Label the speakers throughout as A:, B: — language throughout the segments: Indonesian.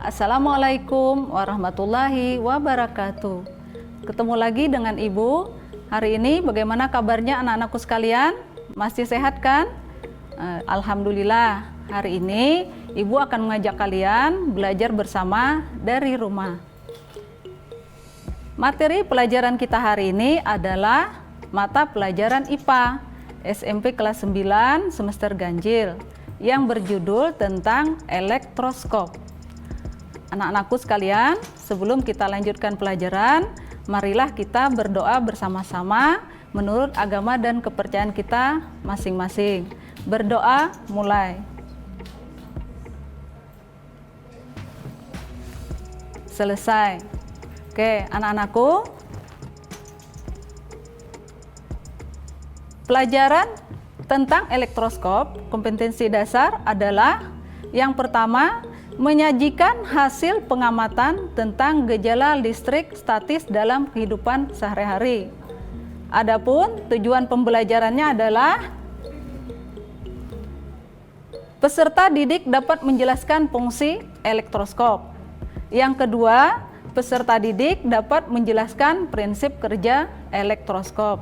A: Assalamualaikum warahmatullahi wabarakatuh. Ketemu lagi dengan Ibu. Hari ini bagaimana kabarnya anak-anakku sekalian? Masih sehat kan? Alhamdulillah. Hari ini Ibu akan mengajak kalian belajar bersama dari rumah. Materi pelajaran kita hari ini adalah mata pelajaran IPA SMP kelas 9 semester ganjil yang berjudul tentang elektroskop. Anak-anakku sekalian, sebelum kita lanjutkan pelajaran, marilah kita berdoa bersama-sama menurut agama dan kepercayaan kita masing-masing. Berdoa mulai. Selesai. Oke, anak-anakku. Pelajaran tentang elektroskop, kompetensi dasar adalah yang pertama, menyajikan hasil pengamatan tentang gejala listrik statis dalam kehidupan sehari-hari. Adapun tujuan pembelajarannya adalah peserta didik dapat menjelaskan fungsi elektroskop. Yang kedua, peserta didik dapat menjelaskan prinsip kerja elektroskop.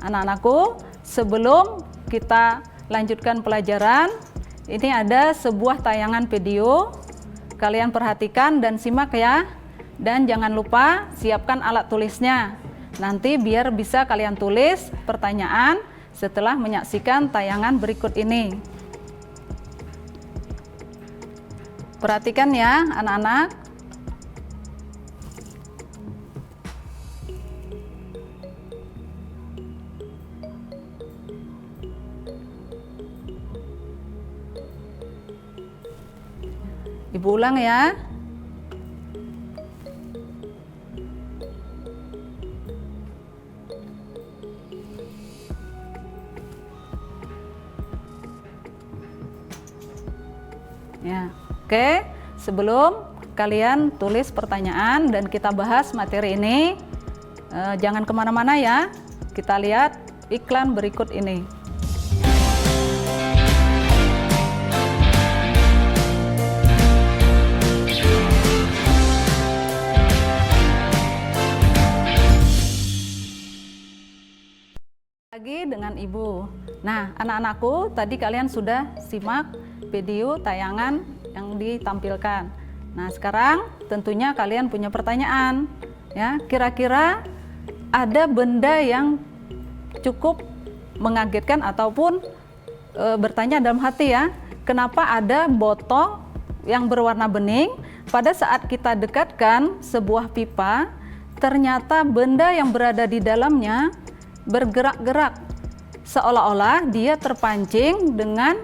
A: Anak-anakku, sebelum kita lanjutkan pelajaran, ini ada sebuah tayangan video. Kalian perhatikan dan simak ya. Dan jangan lupa siapkan alat tulisnya. Nanti biar bisa kalian tulis pertanyaan setelah menyaksikan tayangan berikut ini. Perhatikan ya anak-anak. Ibu ulang ya. Ya, oke. Sebelum kalian tulis pertanyaan dan kita bahas materi ini, jangan kemana-mana ya. Kita lihat iklan berikut ini. Lagi dengan Ibu. Nah, anak-anakku, tadi kalian sudah simak video tayangan yang ditampilkan. Nah, sekarang tentunya kalian punya pertanyaan. Ya, kira-kira ada benda yang cukup mengagetkan ataupun bertanya dalam hati ya, kenapa ada botol yang berwarna bening pada saat kita dekatkan sebuah pipa, ternyata benda yang berada di dalamnya bergerak-gerak, seolah-olah dia terpancing dengan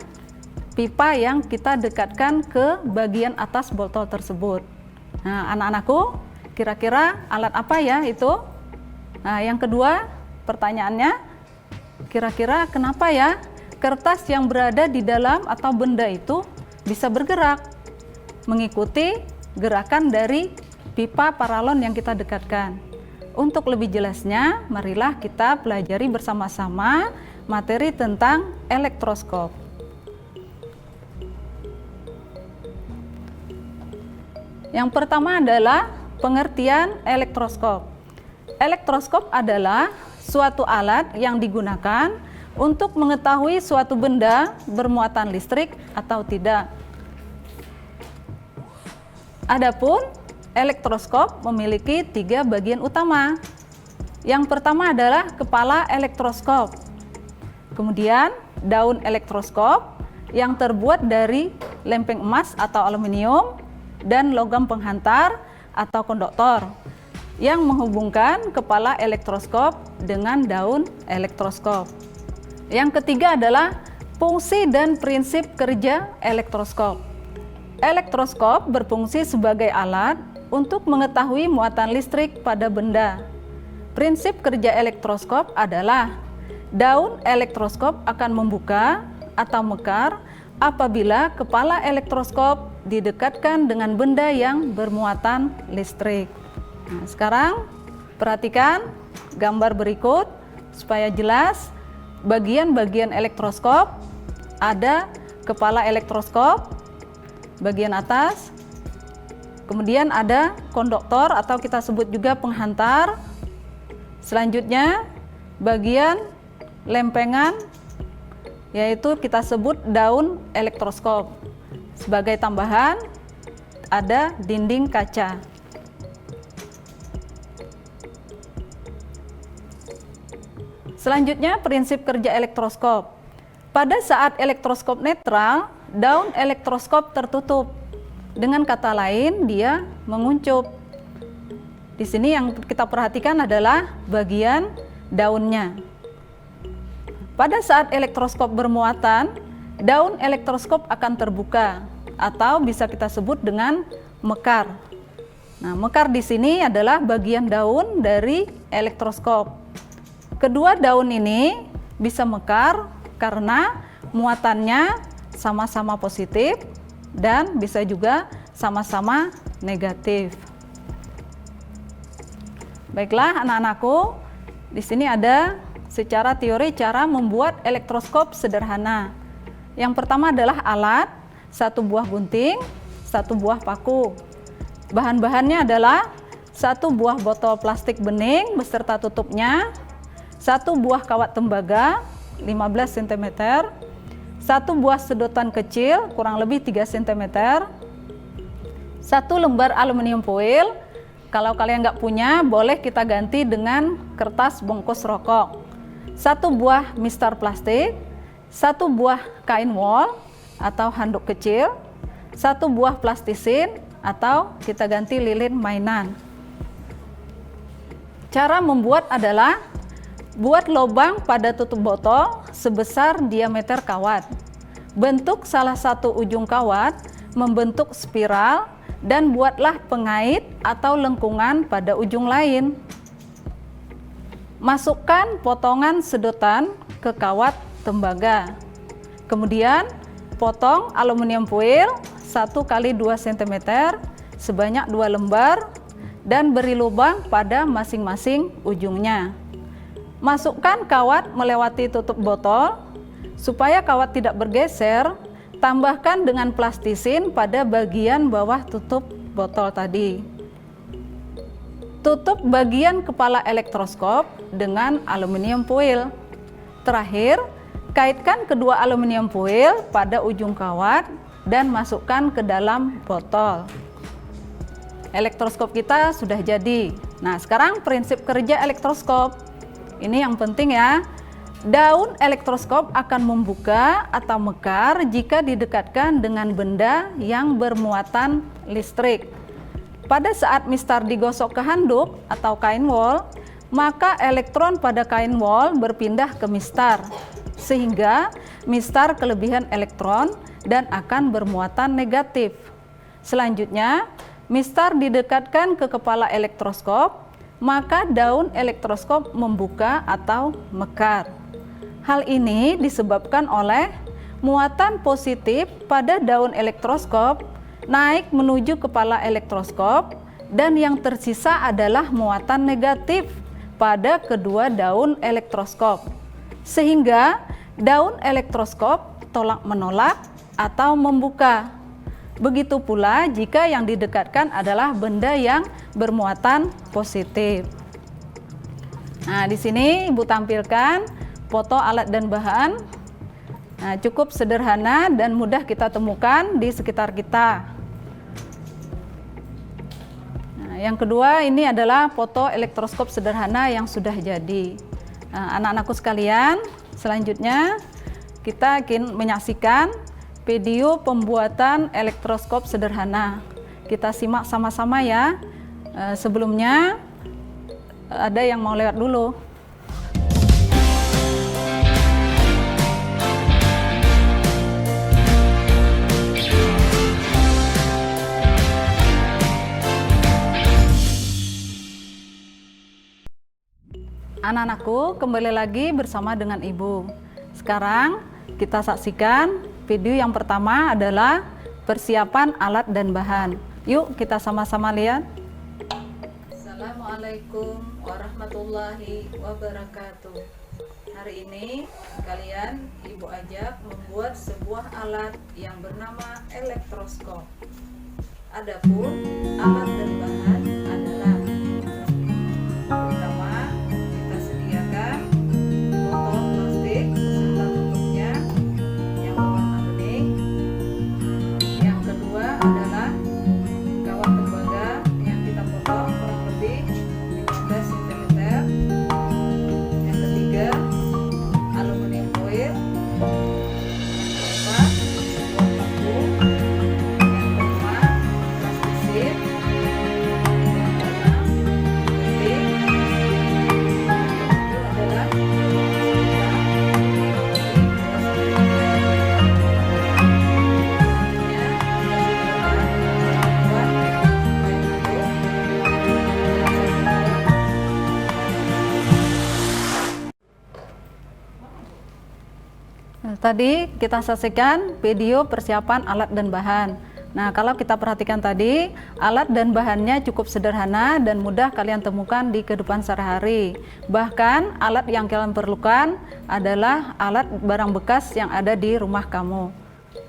A: pipa yang kita dekatkan ke bagian atas botol tersebut. Nah, anak-anakku, kira-kira alat apa ya itu? Nah, yang kedua pertanyaannya, kira-kira kenapa ya kertas yang berada di dalam atau benda itu bisa bergerak mengikuti gerakan dari pipa paralon yang kita dekatkan? Untuk lebih jelasnya, marilah kita pelajari bersama-sama materi tentang elektroskop. Yang pertama adalah pengertian elektroskop. Elektroskop adalah suatu alat yang digunakan untuk mengetahui suatu benda bermuatan listrik atau tidak. Adapun elektroskop memiliki 3 bagian utama. Yang pertama adalah kepala elektroskop. Kemudian daun elektroskop yang terbuat dari lempeng emas atau aluminium dan logam penghantar atau konduktor yang menghubungkan kepala elektroskop dengan daun elektroskop. Yang ketiga adalah fungsi dan prinsip kerja elektroskop. Elektroskop berfungsi sebagai alat untuk mengetahui muatan listrik pada benda. Prinsip kerja elektroskop adalah daun elektroskop akan membuka atau mekar apabila kepala elektroskop didekatkan dengan benda yang bermuatan listrik. Nah, sekarang perhatikan gambar berikut supaya jelas bagian-bagian elektroskop. Ada kepala elektroskop, bagian atas, Kemudian ada konduktor atau kita sebut juga penghantar. Selanjutnya bagian lempengan, yaitu kita sebut daun elektroskop. Sebagai tambahan ada dinding kaca. Selanjutnya prinsip kerja elektroskop. Pada saat elektroskop netral, daun elektroskop tertutup. Dengan kata lain, dia menguncup. Di sini yang kita perhatikan adalah bagian daunnya. Pada saat elektroskop bermuatan, daun elektroskop akan terbuka atau bisa kita sebut dengan mekar. Nah, mekar di sini adalah bagian daun dari elektroskop. Kedua daun ini bisa mekar karena muatannya sama-sama positif dan bisa juga sama-sama negatif. Baiklah anak-anakku, di sini ada secara teori cara membuat elektroskop sederhana. Yang pertama adalah alat, satu buah gunting, satu buah paku. Bahan-bahannya adalah satu buah botol plastik bening beserta tutupnya, satu buah kawat tembaga 15 cm, satu buah sedotan kecil kurang lebih 3 cm, satu lembar aluminium foil. Kalau kalian nggak punya, boleh kita ganti dengan kertas bungkus rokok. Satu buah mistar plastik, satu buah kain wol atau handuk kecil, satu buah plastisin atau kita ganti lilin mainan. Cara membuat adalah buat lubang pada tutup botol sebesar diameter kawat. Bentuk salah satu ujung kawat membentuk spiral dan buatlah pengait atau lengkungan pada ujung lain. Masukkan potongan sedotan ke kawat tembaga. Kemudian potong aluminium foil 1 x 2 cm sebanyak 2 lembar dan beri lubang pada masing-masing ujungnya. Masukkan kawat melewati tutup botol. Supaya kawat tidak bergeser, tambahkan dengan plastisin pada bagian bawah tutup botol tadi. Tutup bagian kepala elektroskop dengan aluminium foil. Terakhir, kaitkan kedua aluminium foil pada ujung kawat dan masukkan ke dalam botol. Elektroskop kita sudah jadi. Nah, sekarang prinsip kerja elektroskop. Ini yang penting ya. Daun elektroskop akan membuka atau mekar jika didekatkan dengan benda yang bermuatan listrik. Pada saat mistar digosok ke handuk atau kain wol, maka elektron pada kain wol berpindah ke mistar, sehingga mistar kelebihan elektron dan akan bermuatan negatif. Selanjutnya, mistar didekatkan ke kepala elektroskop, maka daun elektroskop membuka atau mekar. Hal ini disebabkan oleh muatan positif pada daun elektroskop naik menuju kepala elektroskop dan yang tersisa adalah muatan negatif pada kedua daun elektroskop. Sehingga daun elektroskop tolak-menolak atau membuka. Begitu pula jika yang didekatkan adalah benda yang bermuatan positif. Nah, di sini Ibu tampilkan foto alat dan bahan. Nah, cukup sederhana dan mudah kita temukan di sekitar kita. Nah, yang kedua ini adalah foto elektroskop sederhana yang sudah jadi. Nah, anak-anakku sekalian, selanjutnya kita akan menyaksikan video pembuatan elektroskop sederhana. Kita simak sama-sama ya. Sebelumnya ada yang mau lewat dulu. Anak-anakku, kembali lagi bersama dengan Ibu. Sekarang kita saksikan video yang pertama adalah persiapan alat dan bahan. Yuk kita sama-sama lihat. Assalamualaikum warahmatullahi wabarakatuh. Hari ini kalian Ibu ajak membuat sebuah alat yang bernama elektroskop. Adapun alat dan bahan adalah, pertama kita sediakan botol plastik beserta tutupnya yang berwarna bening. Yang kedua adalah kawat tembaga yang kita potong kurang lebih 15 cm. Yang ketiga aluminium foil. Tadi kita saksikan video persiapan alat dan bahan. Nah, kalau kita perhatikan tadi, alat dan bahannya cukup sederhana dan mudah kalian temukan di kehidupan sehari-hari. Bahkan, alat yang kalian perlukan adalah alat barang bekas yang ada di rumah kamu.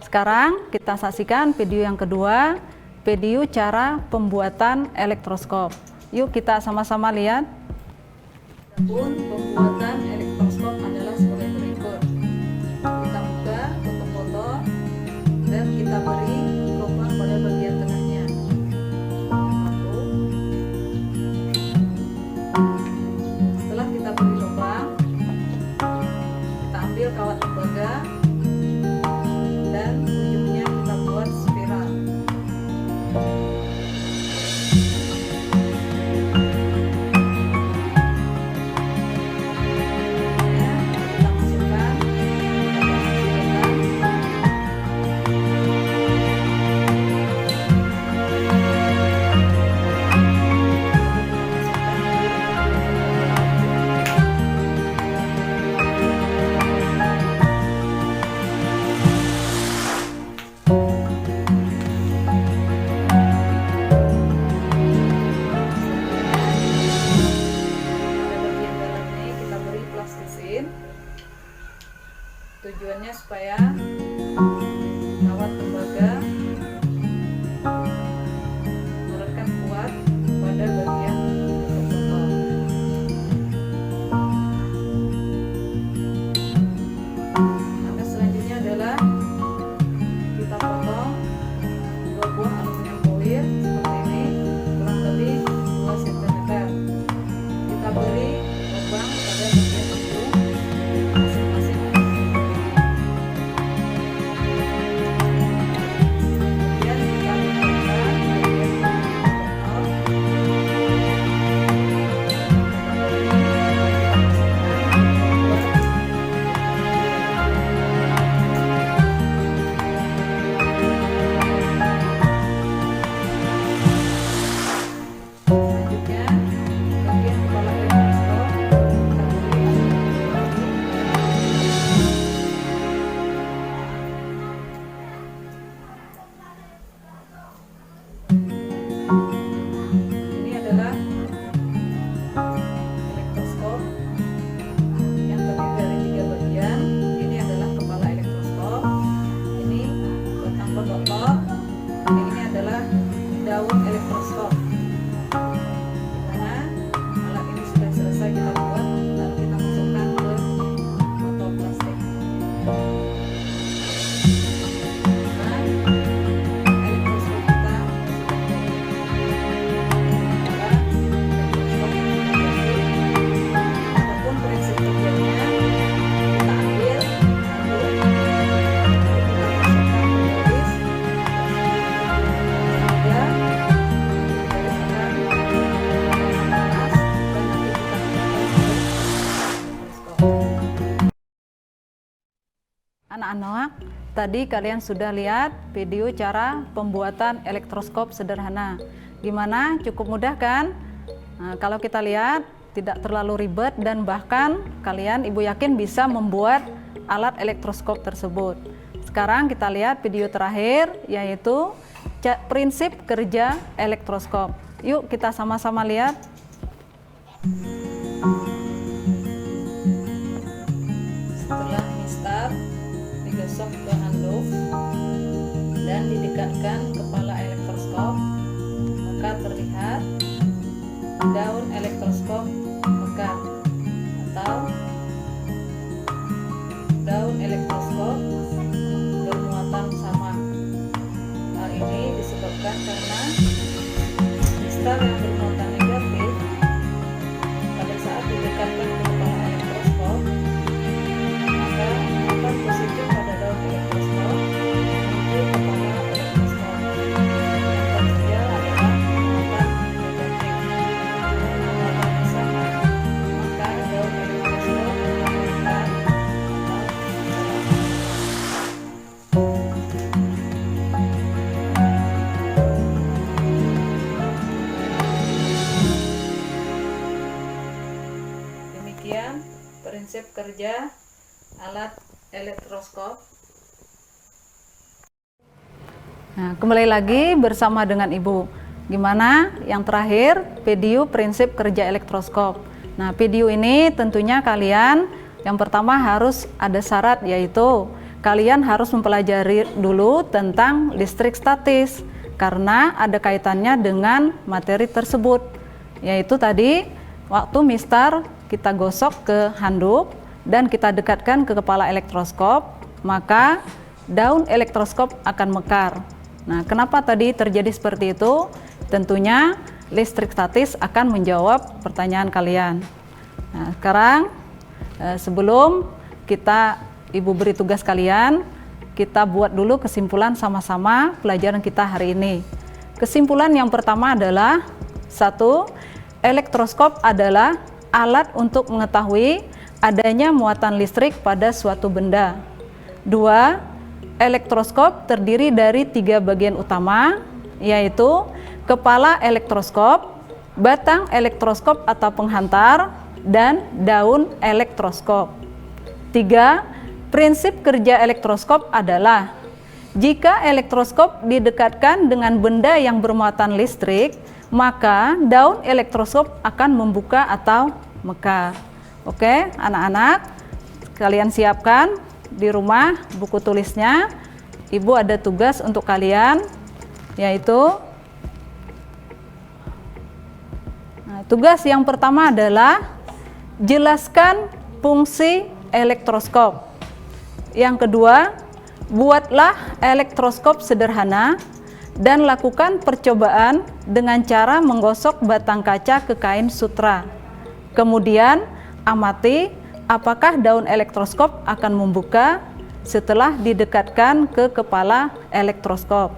A: Sekarang kita saksikan video yang kedua, video cara pembuatan elektroskop. Yuk kita sama-sama lihat. Pembuatan elektroskop adalah sebagai berikut. Kita buka tutup botol dan kita beri lubang pada bagian tengahnya. Setelah kita beri lubang, kita ambil kawat tembaga dan ujungnya kita buat spiral. Tujuannya supaya kawat tembaga merekat kuat pada bagian tutup botol. Langkah selanjutnya adalah kita potong 2 buah aluminium foil seperti ini, kurang lebih 2 cm. Kita beri lubang pada bagian ujung masing-masing. Daun elektroskop. Dimana alat ini sudah selesai kita buat, lalu kita masukkan ke botol plastik. Nah, elektroskop kita sudah jadi. Adapun prinsip kerjanya, kita ambil lalu kita masukkan ke garis. Anak-anak, tadi kalian sudah lihat video cara pembuatan elektroskop sederhana. Gimana? Cukup mudah kan? Nah, kalau kita lihat tidak terlalu ribet dan bahkan kalian, ibu yakin, bisa membuat alat elektroskop tersebut. Sekarang kita lihat video terakhir, yaitu prinsip kerja elektroskop. Yuk kita sama-sama lihat. Setelah start, digosok ke handuk dan didekatkan kepala elektroskop, maka daun elektroskop mekar, atau daun elektroskop bermuatan sama. Hal ini disebabkan karena kristal yang bermuatan negatif pada saat didekatkan ke kepala elektroskop, maka muatan positif pada daun elektroskop menuju kepala elektroskop. Yang tertinggal adalah muatan negatif. Muatannya sama, maka daun elektroskop akan mekar atau demikian prinsip kerja alat elektroskop. Nah, kembali lagi bersama dengan Ibu. Gimana? Yang terakhir, video prinsip kerja elektroskop. Nah, video ini tentunya kalian yang pertama harus ada syarat, yaitu kalian harus mempelajari dulu tentang listrik statis karena ada kaitannya dengan materi tersebut. Yaitu tadi waktu Mister kita gosok ke handuk dan kita dekatkan ke kepala elektroskop, maka daun elektroskop akan mekar. Nah, kenapa tadi terjadi seperti itu? Tentunya listrik statis akan menjawab pertanyaan kalian. Nah, sekarang sebelum Ibu beri tugas kalian, kita buat dulu kesimpulan sama-sama pelajaran kita hari ini. Kesimpulan yang pertama adalah 1. Elektroskop adalah alat untuk mengetahui adanya muatan listrik pada suatu benda. 2. Elektroskop terdiri dari 3 bagian utama, yaitu kepala elektroskop, batang elektroskop atau penghantar, dan daun elektroskop. 3. Prinsip kerja elektroskop adalah jika elektroskop didekatkan dengan benda yang bermuatan listrik, maka daun elektroskop akan membuka atau mekar. Oke, anak-anak, kalian siapkan di rumah buku tulisnya. Ibu ada tugas untuk kalian, yaitu tugas yang pertama adalah jelaskan fungsi elektroskop. Yang kedua, buatlah elektroskop sederhana dan lakukan percobaan dengan cara menggosok batang kaca ke kain sutra. Kemudian, amati apakah daun elektroskop akan membuka setelah didekatkan ke kepala elektroskop.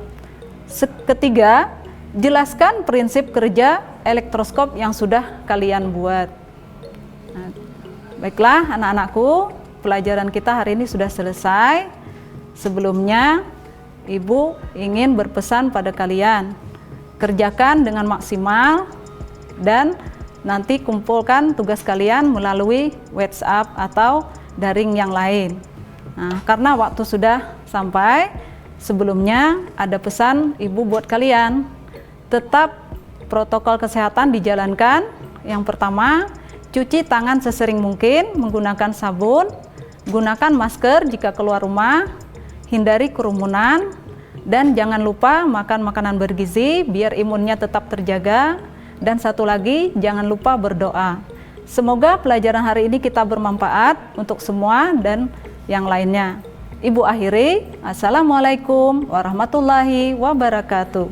A: Ketiga, jelaskan prinsip kerja elektroskop yang sudah kalian buat. Nah, baiklah anak-anakku, pelajaran kita hari ini sudah selesai. Sebelumnya, Ibu ingin berpesan pada kalian, kerjakan dengan maksimal dan nanti kumpulkan tugas kalian melalui WhatsApp atau daring yang lain. Nah, karena waktu sudah sampai, sebelumnya ada pesan Ibu buat kalian. Tetap protokol kesehatan dijalankan. Yang pertama, cuci tangan sesering mungkin menggunakan sabun. Gunakan masker jika keluar rumah, hindari kerumunan, dan jangan lupa makan makanan bergizi biar imunnya tetap terjaga. Dan satu lagi, jangan lupa berdoa. Semoga pelajaran hari ini kita bermanfaat untuk semua dan yang lainnya. Ibu akhiri, Assalamualaikum warahmatullahi wabarakatuh.